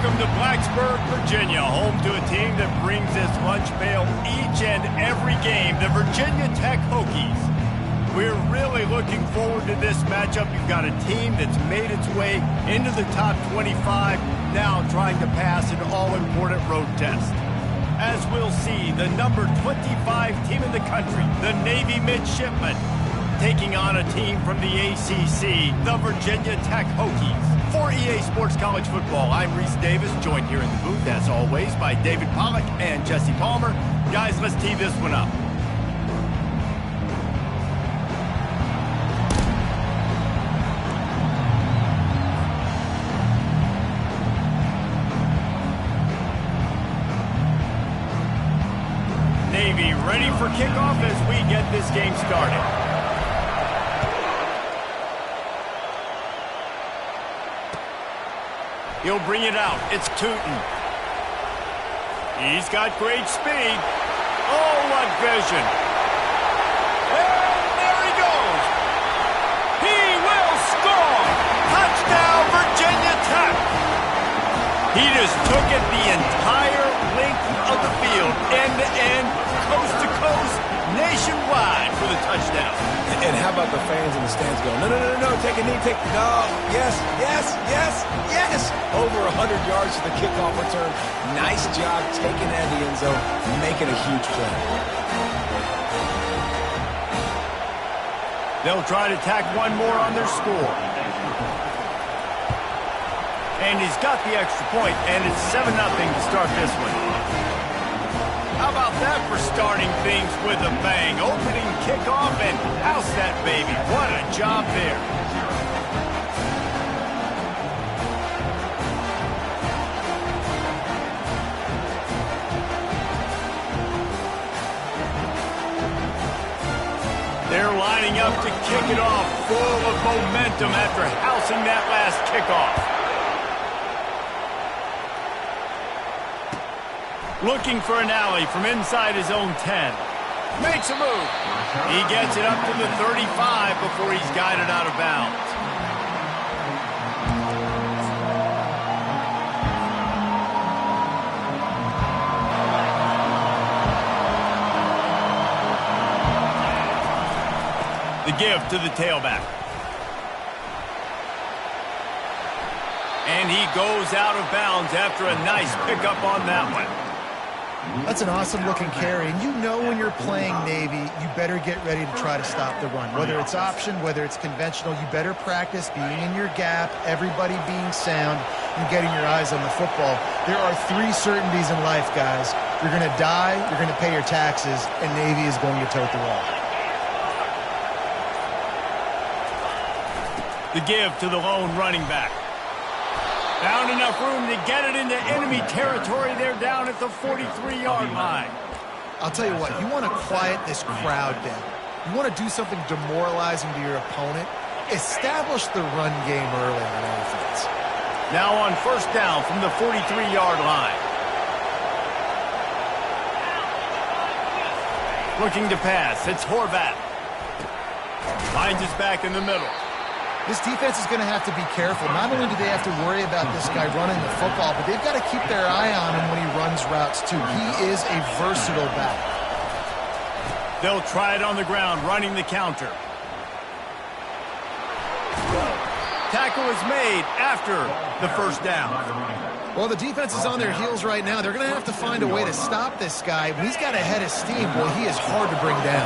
Welcome to Blacksburg, Virginia, home to a team that brings this lunch pail each and every game, the Virginia Tech Hokies. We're really looking forward to this matchup. You've got a team that's made its way into the top 25, now trying to pass an all-important road test. As we'll see, the number 25 team in the country, the Navy Midshipmen, taking on a team from the ACC, the Virginia Tech Hokies. For EA Sports College Football, I'm Reese Davis, joined here in the booth, as always, by David Pollack and Jesse Palmer. Guys, let's tee this one up. Navy ready for kickoff as we get this game started. He'll bring it out. It's Tootin. He's got great speed. Oh, what vision. And there he goes. He will score. Touchdown, Virginia Tech. He just took it the entire length of the field, end-to-end, coast-to-coast, nationwide for the touchdown. And how about the fans in the stands going, no, take a knee, no, yes. Over 100 yards to the kickoff return. Nice job taking that in the end zone, making a huge play. They'll try to tack one more on their score. And he's got the extra point, and it's 7-0 to start this one. How about that for starting things with a bang? Opening kickoff and house that baby. What a job there. They're lining up to kick it off, full of momentum after housing that last kickoff. Looking for an alley from inside his own 10. Makes a move. He gets it up to the 35 before he's guided out of bounds. The give to the tailback. And he goes out of bounds after a nice pickup on that one. That's an awesome-looking carry, and you know when you're playing Navy, you better get ready to try to stop the run. Whether it's option, whether it's conventional, you better practice being in your gap, everybody being sound, and getting your eyes on the football. There are 3 certainties in life, guys. You're going to die, you're going to pay your taxes, and Navy is going to tote the ball. The give to the lone running back. Found enough room to get it into enemy territory. They're down at the 43-yard line. I'll tell you what, you want to quiet this crowd down. You want to do something demoralizing to your opponent. Establish the run game early on offense. Now on first down from the 43-yard line. Looking to pass, it's Horvat. Finds his back in the middle. This defense is going to have to be careful. Not only do they have to worry about this guy running the football, but they've got to keep their eye on him when he runs routes, too. He is a versatile back. They'll try it on the ground, running the counter. Tackle is made after the first down. Well, the defense is on their heels right now. They're going to have to find a way to stop this guy. When he's got a head of steam, boy, he is hard to bring down.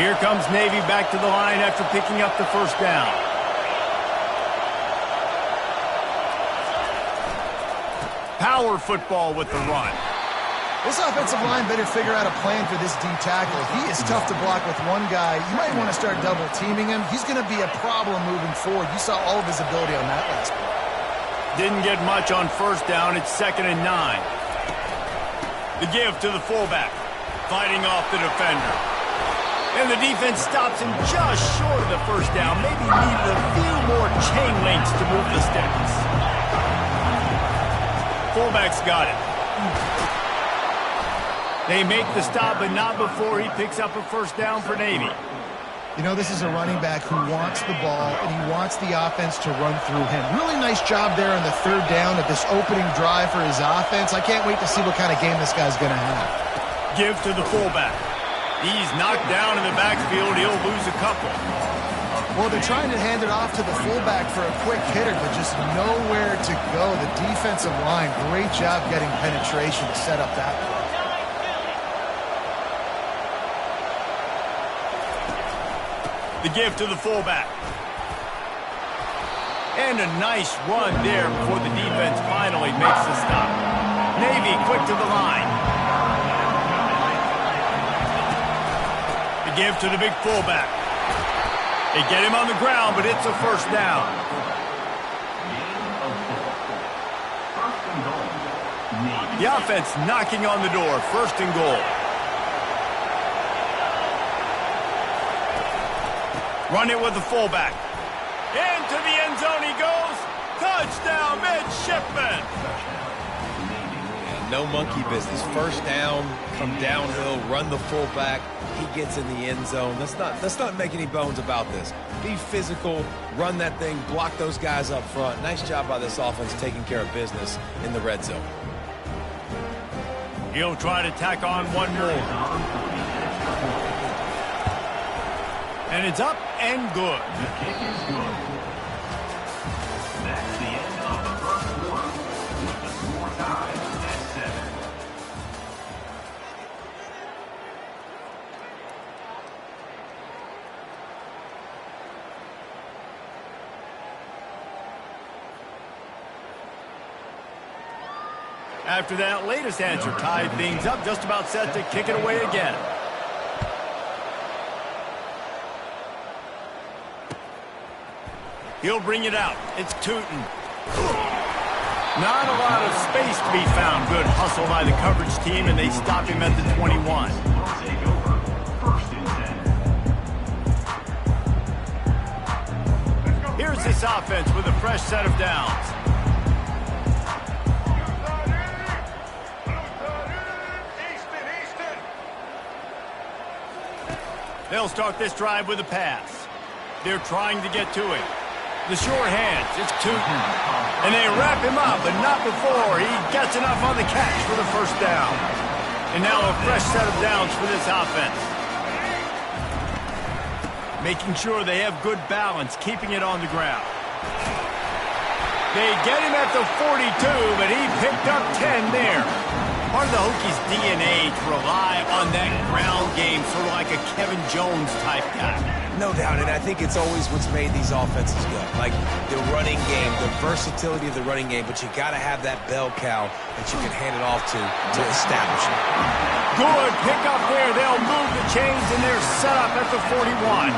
Here comes Navy back to the line after picking up the first down. Power football with the run. This offensive line better figure out a plan for this D tackle. He is tough to block with one guy. You might want to start double teaming him. He's going to be a problem moving forward. You saw all of his ability on that last play. Didn't get much on first down. It's 2nd and 9. The give to the fullback. Fighting off the defender. And the defense stops him just short of the first down. Maybe needed a few more chain links to move the sticks. Fullback's got it. They make the stop, but not before he picks up a first down for Navy. You know, this is a running back who wants the ball, and he wants the offense to run through him. Really nice job there on the third down of this opening drive for his offense. I can't wait to see what kind of game this guy's going to have. Give to the fullback. He's knocked down in the backfield. He'll lose a couple. Well, they're trying to hand it off to the fullback for a quick hitter, but just nowhere to go. The defensive line, great job getting penetration to set up that play. The give to the fullback. And a nice run there before the defense finally makes the stop. Navy quick to the line. The give to the big fullback. They get him on the ground, but it's a first down. The offense knocking on the door. First and goal. Run it with the fullback. Into the end zone he goes. Touchdown, midshipman. No monkey business. First down, come downhill, run the fullback. He gets in the end zone. Let's not make any bones about this. Be physical, run that thing, block those guys up front. Nice job by this offense taking care of business in the red zone. He'll try to tack on one more. And it's up and good. The kick is good. That's the end of the first quarter with the score tied at 7. After that latest answer tied things up, just about set to kick it away again. He'll bring it out. It's Tootin. Not a lot of space to be found. Good hustle by the coverage team, and they stop him at the 21. Take over. First and 10. Here's this offense with a fresh set of downs. They'll start this drive with a pass. They're trying to get to him. The short hands, it's Tootin. And they wrap him up, but not before he gets enough on the catch for the first down. And now a fresh set of downs for this offense. Making sure they have good balance, keeping it on the ground. They get him at the 42, but he picked up 10 there. Part of the Hokies' DNA to rely on that ground game, sort of like a Kevin Jones type guy. No doubt, and I think it's always what's made these offenses good. Like the running game, the versatility of the running game, but you got to have that bell cow that you can hand it off to establish it. Good pickup there. They'll move the chains, and they're set up at the 41.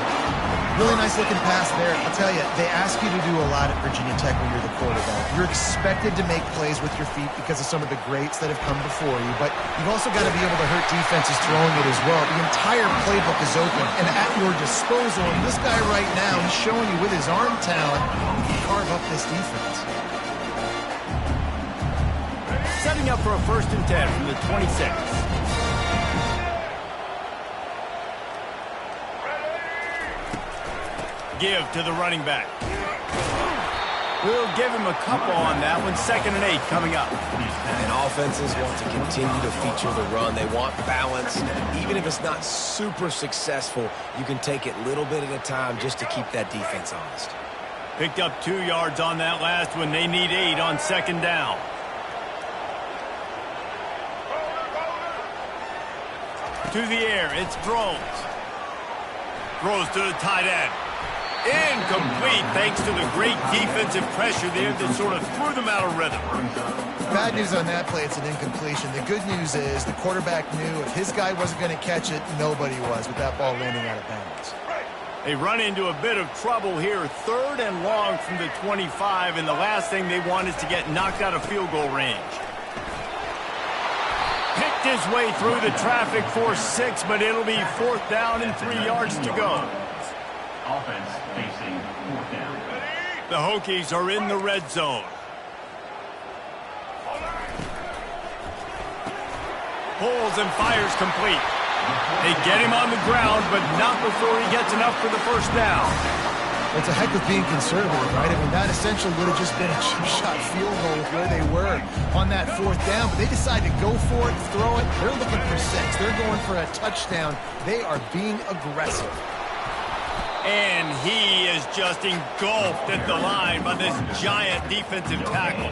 Really nice looking pass there. I'll tell you, they ask you to do a lot at Virginia Tech when you're the quarterback. You're expected to make plays with your feet because of some of the greats that have come before you, but you've also got to be able to hurt defenses throwing it as well. The entire playbook is open and at your disposal, and this guy right now, he's showing you with his arm talent, he can carve up this defense. Setting up for a first and 10 from the 26. Give to the running back. We'll give him a couple on that one. 2nd and 8 coming up. And offenses want to continue to feature the run. They want balance. Even if it's not super successful, you can take it little bit at a time just to keep that defense honest. Picked up 2 yards on that last one. They need 8 on 2nd down. To the air, it's Drones. Throws to the tight end. Incomplete thanks to the great defensive pressure there that sort of threw them out of rhythm. Bad news on that play, it's an incompletion. The good news is the quarterback knew if his guy wasn't going to catch it, nobody was with that ball landing out of bounds. They run into a bit of trouble here. 3rd and long from the 25, and the last thing they want is to get knocked out of field goal range. Picked his way through the traffic for 6, but it'll be 4th down and 3 yards to go. Offense facing 4th down. The Hokies are in the red zone. Pulls and fires complete. They get him on the ground, but not before he gets enough for the first down. It's a heck of being conservative, right? I mean, that essentially would have just been a cheap shot field goal with where they were on that fourth down, but they decided to go for it, throw it. They're looking for 6. They're going for a touchdown. They are being aggressive. And he is just engulfed at the line by this giant defensive tackle.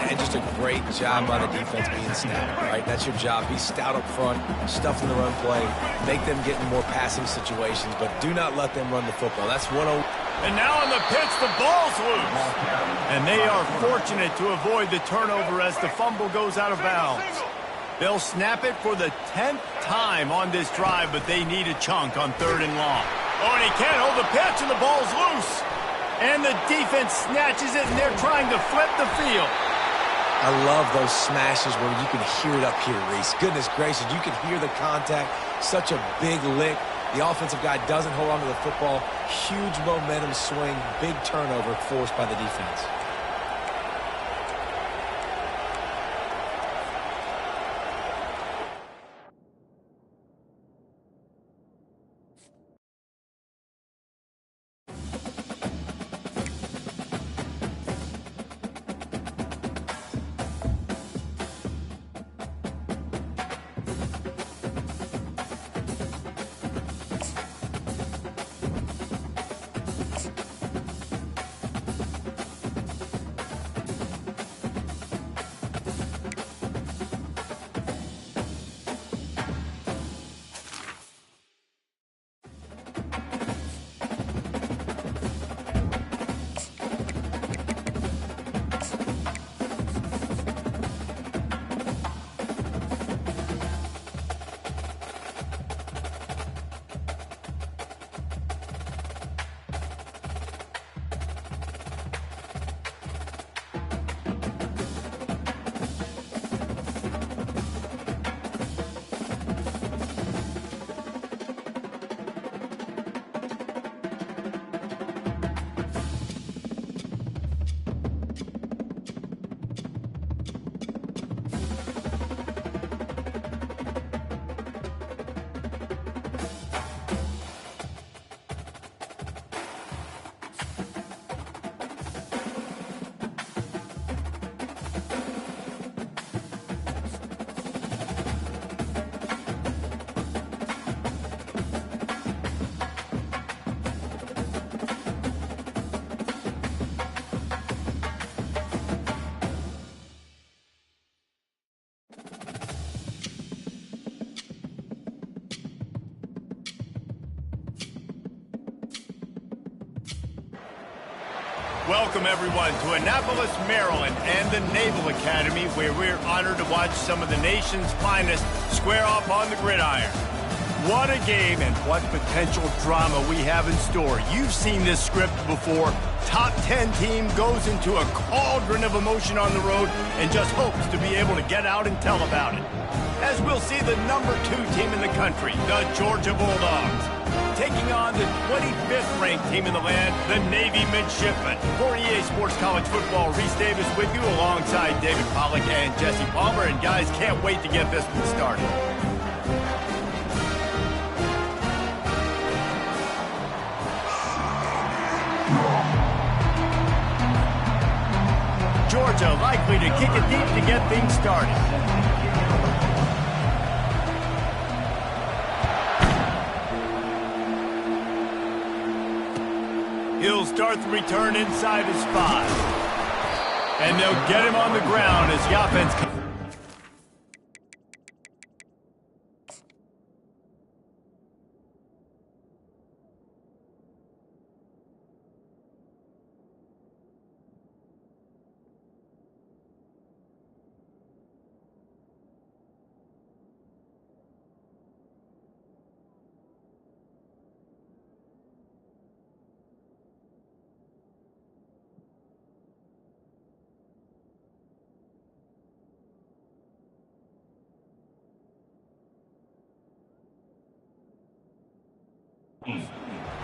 And just a great job by the defense being stout, right? That's your job. Be stout up front, stuff in the run play, make them get in more passing situations, but do not let them run the football. That's 1-0. And now on the pitch, the ball's loose. And they are fortunate to avoid the turnover as the fumble goes out of bounds. They'll snap it for the 10th time on this drive, but they need a chunk on 3rd and long. Oh, and he can't hold the pitch, and the ball's loose. And the defense snatches it, and they're trying to flip the field. I love those smashes where you can hear it up here, Reese. Goodness gracious, you can hear the contact. Such a big lick. The offensive guy doesn't hold on to the football. Huge momentum swing, big turnover forced by the defense. Welcome, everyone, to Annapolis, Maryland, and the Naval Academy, where we're honored to watch some of the nation's finest square off on the gridiron. What a game and what potential drama we have in store. You've seen this script before. Top 10 team goes into a cauldron of emotion on the road and just hopes to be able to get out and tell about it. As we'll see the number 2 team in the country, the Georgia Bulldogs, taking on the 25th ranked team in the land, the Navy Midshipmen. For EA Sports College Football, Reese Davis with you alongside David Pollack and Jesse Palmer. And guys, can't wait to get this one started. Georgia likely to kick it deep to get things started. He'll start the return inside his 5. And they'll get him on the ground as the offense comes.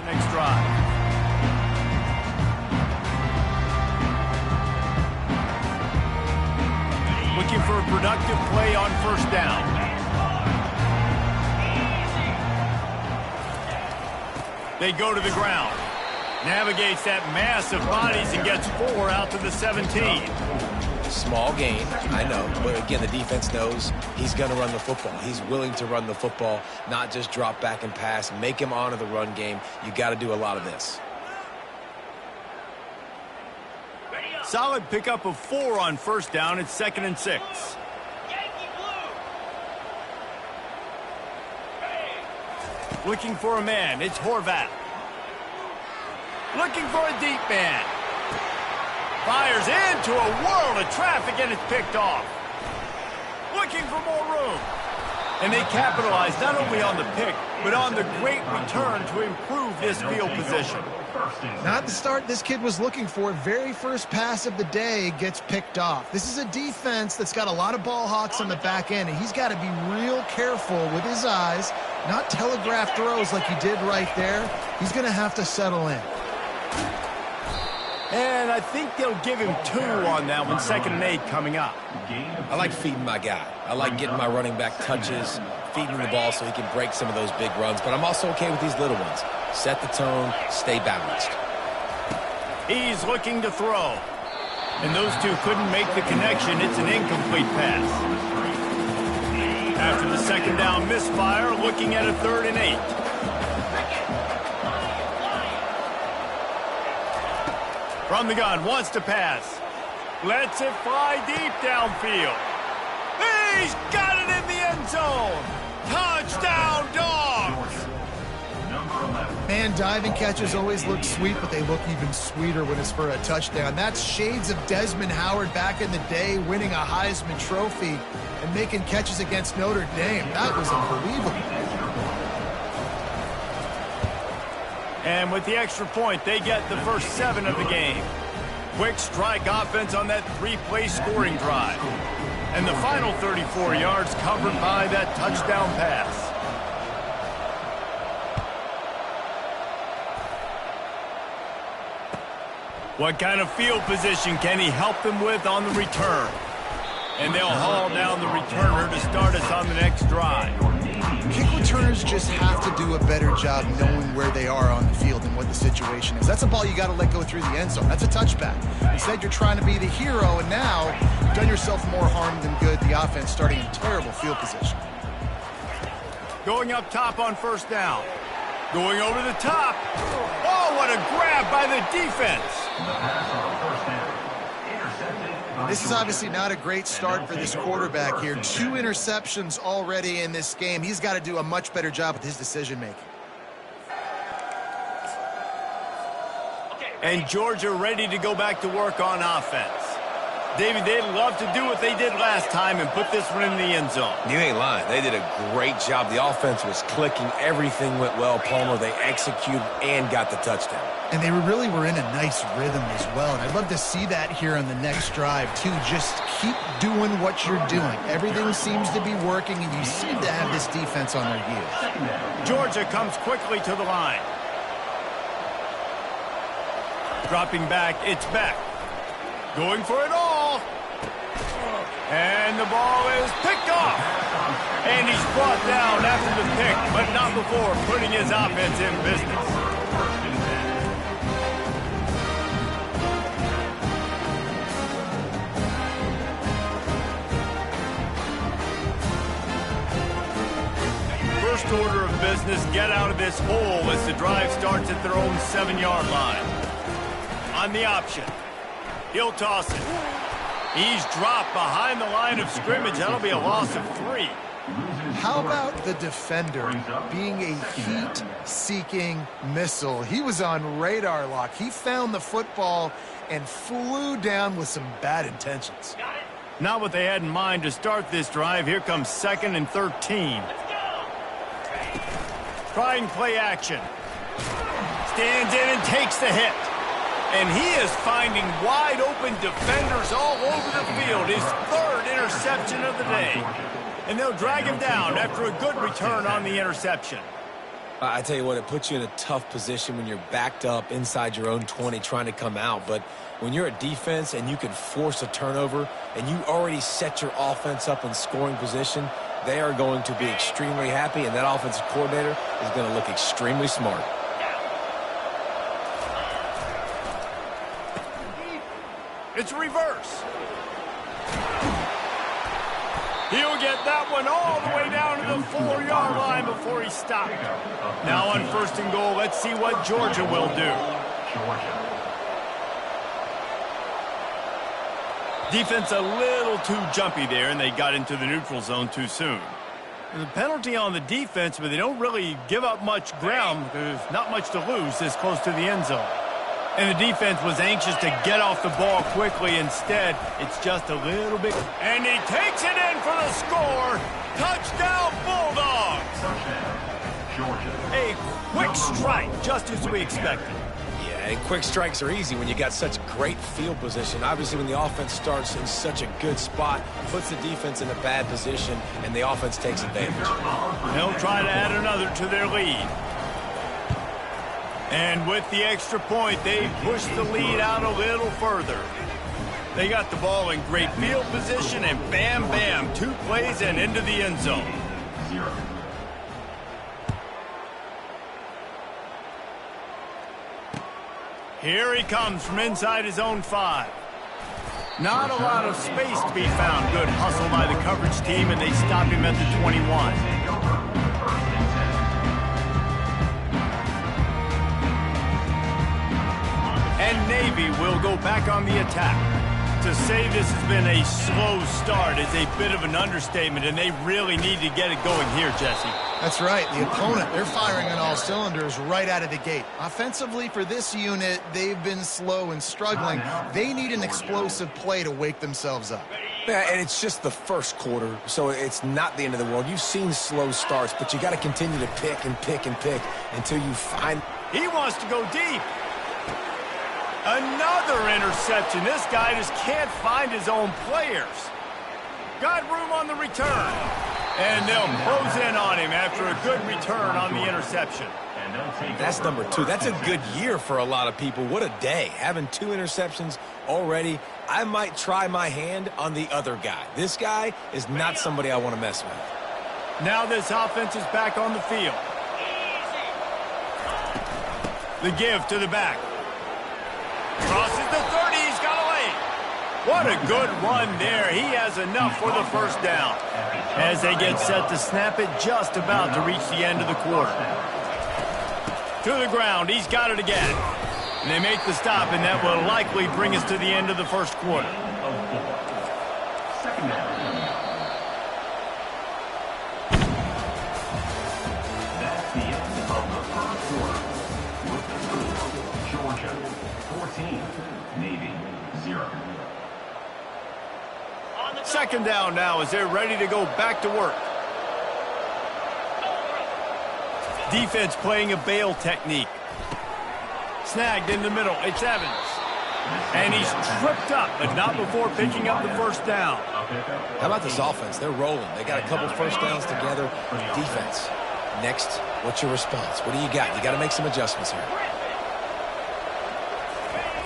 Next drive. Looking for a productive play on first down. They go to the ground. Navigates that mass of bodies and gets 4 out to the 17. Small gain, I know. But again, the defense knows he's going to run the football. He's willing to run the football, not just drop back and pass. Make him honor the run game. You got to do a lot of this. Solid pickup of 4 on first down. It's 2nd and 6. Looking for a man. It's Horvath. Looking for a deep man. Fires into a world of traffic, and it's picked off. Looking for more room. And they capitalize not only on the pick, but on the great return to improve this field position. Not the start this kid was looking for. Very first pass of the day gets picked off. This is a defense that's got a lot of ball hawks on the back end, and he's got to be real careful with his eyes, not telegraph throws like he did right there. He's going to have to settle in. And I think they'll give him 2 on that one. 2nd and 8 coming up. I like feeding my guy. I like getting my running back touches, feeding the ball so he can break some of those big runs. But I'm also okay with these little ones. Set the tone, stay balanced. He's looking to throw. And those two couldn't make the connection. It's an incomplete pass. After the 2nd down misfire, looking at a 3rd and 8. From the gun, wants to pass. Lets it fly deep downfield. He's got it in the end zone. Touchdown, Dogs! Man, diving catches always look sweet, but they look even sweeter when it's for a touchdown. That's shades of Desmond Howard back in the day, winning a Heisman Trophy and making catches against Notre Dame. That was unbelievable. And with the extra point, they get the first 7 of the game. Quick strike offense on that 3-play scoring drive. And the final 34 yards covered by that touchdown pass. What kind of field position can he help them with on the return? And they'll haul down the returner to start us on the next drive. Kick returners just have to do a better job knowing where they are on the field and what the situation is. That's a ball you got to let go through the end zone. That's a touchback. Instead, you're trying to be the hero, and now you've done yourself more harm than good. The offense starting in terrible field position. Going up top on first down. Going over the top. Oh, what a grab by the defense. This is obviously not a great start for this quarterback here. 2 interceptions already in this game. He's got to do a much better job with his decision-making. And Georgia ready to go back to work on offense. David, they'd love to do what they did last time and put this one in the end zone. You ain't lying. They did a great job. The offense was clicking. Everything went well. Palmer, they executed and got the touchdown. And they really were in a nice rhythm as well. And I'd love to see that here on the next drive, too. Just keep doing what you're doing. Everything seems to be working, and you seem to have this defense on their heels. Georgia comes quickly to the line. Dropping back, it's Beck. Going for it all. And the ball is picked off. And he's brought down after the pick, but not before putting his offense in business. First order of business, get out of this hole as the drive starts at their own 7-yard line. On the option. He'll toss it. He's dropped behind the line of scrimmage. That'll be a loss of 3. How about the defender being a heat-seeking missile? He was on radar lock. He found the football and flew down with some bad intentions. Not what they had in mind to start this drive. Here comes 2nd and 13. Trying play action. Stands in and takes the hit. And he is finding wide-open defenders all over the field. His 3rd interception of the day. And they'll drag him down after a good return on the interception. I tell you what, it puts you in a tough position when you're backed up inside your own 20 trying to come out. But when you're a defense and you can force a turnover and you already set your offense up in scoring position, they are going to be extremely happy, and that offensive coordinator is going to look extremely smart. It's reverse. He'll get that one all the way down to the 4-yard line before he stopped. Now on 1st and goal, let's see what Georgia will do. Defense a little too jumpy there, and they got into the neutral zone too soon. The penalty on the defense, but they don't really give up much ground. There's not much to lose this close to the end zone. And the defense was anxious to get off the ball quickly. Instead, it's just a little bit. And he takes it in for the score. Touchdown, Bulldogs. A quick strike, just as we expected. Yeah, and quick strikes are easy when you got such great field position. Obviously, when the offense starts in such a good spot, puts the defense in a bad position, and the offense takes advantage. They'll try to add another to their lead. And with the extra point, they push the lead out a little further. They got the ball in great field position, and bam, bam, 2 plays and into the end zone. Here he comes from inside his own 5. Not a lot of space to be found. Good hustle by the coverage team, and they stop him at the 21. And Navy will go back on the attack. To say this has been a slow start is a bit of an understatement, and they really need to get it going here, Jesse. That's right. The opponent, they're firing on all cylinders right out of the gate. Offensively, for this unit, they've been slow and struggling. They need an explosive play to wake themselves up. Yeah, and it's just the first quarter, so it's not the end of the world. You've seen slow starts, but you got to continue to pick and pick and pick until you find. He wants to go deep. Another interception. This guy just can't find his own players. Got room on the return. And they'll close in on him after a good return on the interception. That's number 2. That's a good year for a lot of people. What a day. Having 2 interceptions already. I might try my hand on the other guy. This guy is not somebody I want to mess with. Now this offense is back on the field. The give to the back. Crosses the 30, he's got a lane. What a good run there. He has enough for the first down. As they get set to snap it, just about to reach the end of the quarter. To the ground, he's got it again. And they make the stop, and that will likely bring us to the end of the first quarter. Second down. That's the end of the first quarter. With the score, Georgia 14, Navy 0. Second down now as they're ready to go back to work. Defense playing a bail technique. Snagged in the middle. It's Evans. And he's tripped up, but not before picking up the first down. How about this offense? They're rolling. They got a couple first downs together. Defense. Next, what's your response? What do you got? You got to make some adjustments here.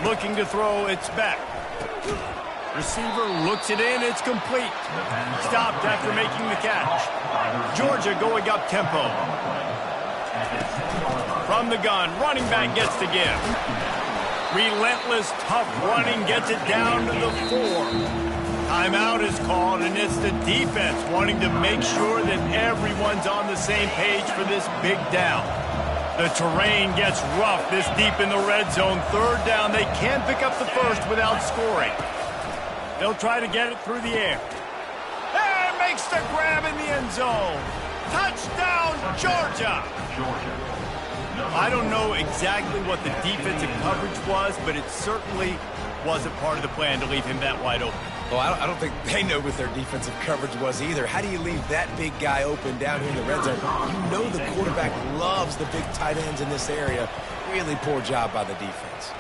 Looking to throw, it's back. Receiver looks it in, it's complete. Stopped after making the catch. Georgia going up tempo. From the gun, running back gets the give. Relentless, tough running gets it down to the 4. Timeout is called, and it's the defense wanting to make sure that everyone's on the same page for this big down. The terrain gets rough this deep in the red zone. Third down, they can't pick up the first without scoring. They'll try to get it through the air. And makes the grab in the end zone. Touchdown, Georgia! I don't know exactly what the defensive coverage was, but it certainly wasn't part of the plan to leave him that wide open. Well, I don't think they know what their defensive coverage was either. How do you leave that big guy open down here in the red zone? You know the quarterback loves the big tight ends in this area. Really poor job by the defense.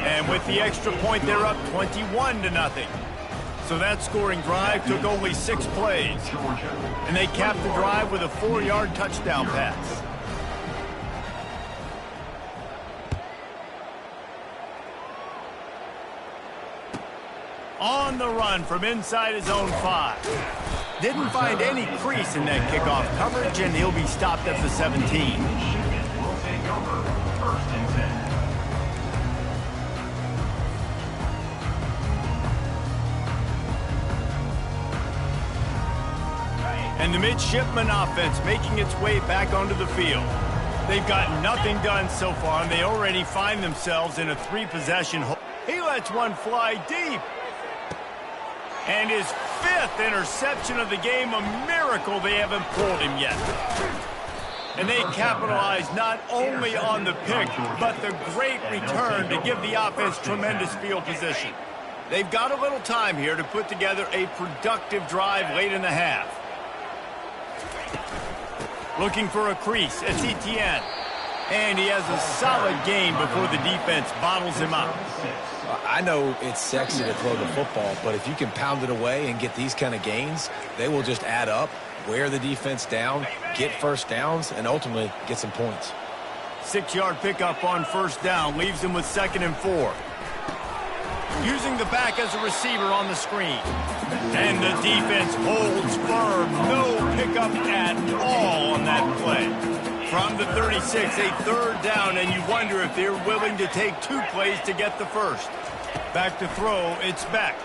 And with the extra point, they're up 21-0. So that scoring drive took only 6 plays. And they capped the drive with a 4-yard touchdown pass. On the run from inside his own 5. Didn't find any crease in that kickoff coverage, and he'll be stopped at the 17. Will take over 1st and 10. And the midshipman offense making its way back onto the field. They've got nothing done so far, and they already find themselves in a 3-possession hole. He lets one fly deep. And his 5th interception of the game, a miracle they haven't pulled him yet. And they capitalize not only on the pick, but the great return to give the offense tremendous field position. They've got a little time here to put together a productive drive late in the half. Looking for a crease, it's Etienne. And he has a solid game before the defense bottles him up. I know it's sexy to throw the football, but if you can pound it away and get these kind of gains, they will just add up, wear the defense down, get first downs, and ultimately get some points. 6-yard pickup on first down leaves him with 2nd and 4. Using the back as a receiver on the screen. And the defense holds firm. No pickup at all on that play. From the 36, a 3rd down, and you wonder if they're willing to take 2 plays to get the first. Back to throw, it's Beck.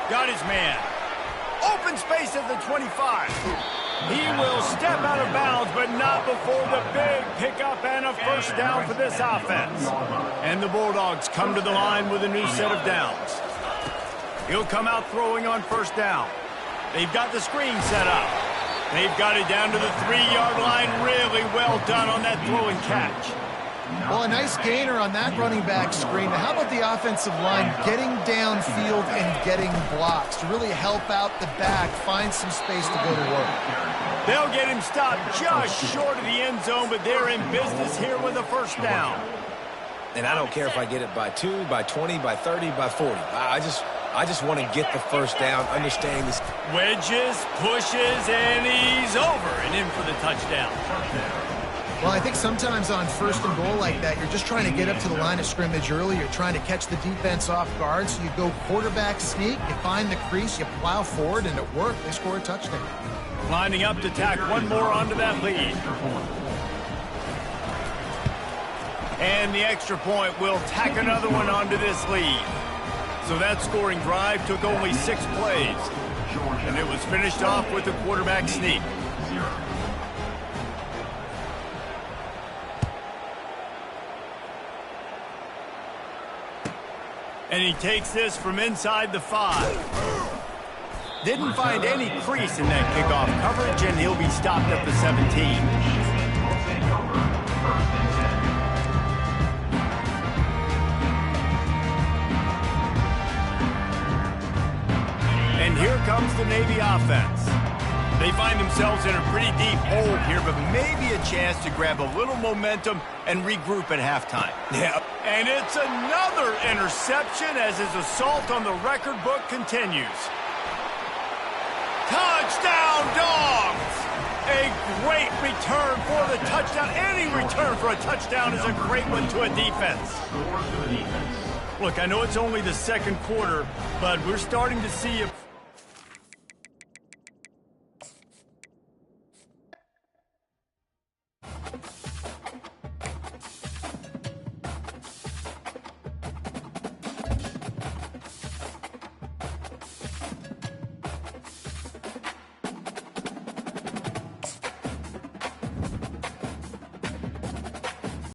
Got his man. Open space at the 25. He will step out of bounds, but not before the big pickup and a first down for this offense. And the Bulldogs come to the line with a new set of downs. He'll come out throwing on first down. They've got the screen set up. They've got it down to the 3-yard line. Really well done on that throw and catch. Well, a nice gainer on that running back screen. How about the offensive line getting downfield and getting blocks to really help out the back, find some space to go to work? They'll get him stopped just short of the end zone, but they're in business here with a first down. And I don't care if I get it by 2, by 20, by 30, by 40. I just want to get the first down, understanding this. Wedges, pushes, and he's over and in for the touchdown. Well, I think sometimes on 1st and goal like that, you're just trying to get up to the line of scrimmage early. You're trying to catch the defense off guard. So you go quarterback sneak, you find the crease, you plow forward, and it worked. They score a touchdown. Lining up to tack one more onto that lead. And the extra point will tack another one onto this lead. So that scoring drive took only 6 plays. And it was finished off with a quarterback sneak. And he takes this from inside the 5. Didn't find any crease in that kickoff coverage, and he'll be stopped at the 17. And here comes the Navy offense. They find themselves in a pretty deep hole here, but maybe a chance to grab a little momentum and regroup at halftime. Yeah. And it's another interception as his assault on the record book continues. Touchdown, Dogs! A great return for the touchdown. Any return for a touchdown is a great one to a defense. Look, I know it's only the 2nd quarter, but we're starting to see a